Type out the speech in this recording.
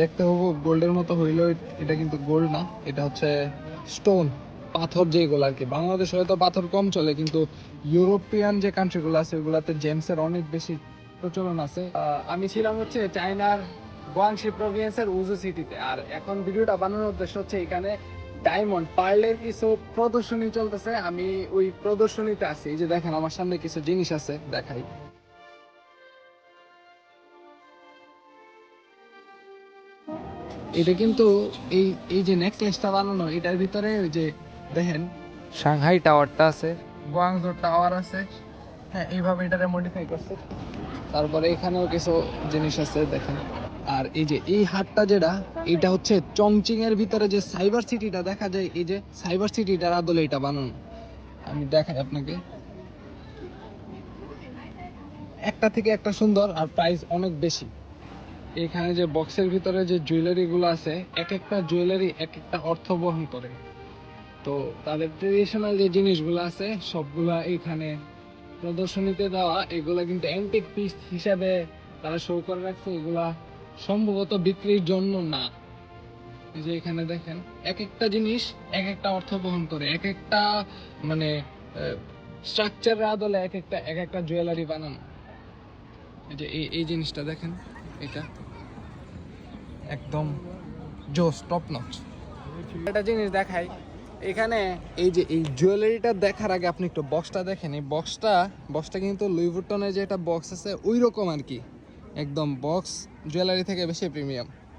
দেখতে হবো গোল্ডের মতো হইলেও এটা কিন্তু গোল্ড না, এটা হচ্ছে স্টোন, পাথর যেগুলো আর কি। বাংলাদেশে হয়তো পাথর কম চলে, কিন্তু ইউরোপিয়ান যে কান্ট্রিগুলো আছে ওগুলাতে জেমসের অনেক বেশি প্রচলন আছে। আমি ছিলাম হচ্ছে চায়নার গুয়াংশি প্রভিন্সের উজু সিটিতে, আর এখন ভিডিওটা বানানোর উদ্দেশ্য হচ্ছে এখানে ডায়মন্ড পার্লের কিছু প্রদর্শনী চলতেছে। আমি ওই প্রদর্শনীতে আছি, এই যে দেখেন আমার সামনে কিছু জিনিস আছে, দেখাই। এটা কিন্তু এই এই যে নেকলেসটা বানানো, এটার ভিতরে ওই যে দেখেন সাংহাই টাওয়ারটা আছে, গুয়াংজো টাওয়ার আছে, হ্যাঁ এইভাবে এটারে মডিফাই করছে। তারপরে এখানেও কিছু জিনিস আছে দেখেন। আর এই যে এই হাটটা যেটা, এটা হচ্ছে চংচিং এর ভিতরে যে সাইবার সিটিটা দেখা যায়, এই যে সাইবার সিটিটার আদলে এটা বানানো। আমি দেখাই আপনাকে, একটা থেকে একটা সুন্দর, আর প্রাইস অনেক বেশি। এখানে যে বক্সের ভিতরে যে জুয়েলারি গুলো আছে, এক একটা জুয়েলারি এক একটা অর্থ বহন করে। তো তাদের ট্রেডিশনাল যে জিনিসগুলো আছে সবগুলা এখানে প্রদর্শনীতে দেওয়া, এগুলা কিন্তু অ্যান্টিক পিস হিসাবে তারা শো করে রাখছে। এগুলা সম্ভবত বিক্রির জন্য না। এই যে এখানে দেখেন এক একটা জিনিস এক একটা অর্থ বহন করে, এক একটা মানে স্ট্রাকচারের আদলে এক একটা জুয়েলারি বানানো। এই যে এই জিনিসটা দেখেন, এটা একদম জোস, টপ নচ। একটা জিনিস দেখাই এখানে, এই যে এই জুয়েলারিটা দেখার আগে আপনি একটু বক্সটা দেখেন। এই বক্সটা কিন্তু লুই ভুটনের যে একটা বক্স আছে ওই রকম আর কি, একদম বক্স জুয়েলারি থেকে বেশি প্রিমিয়াম।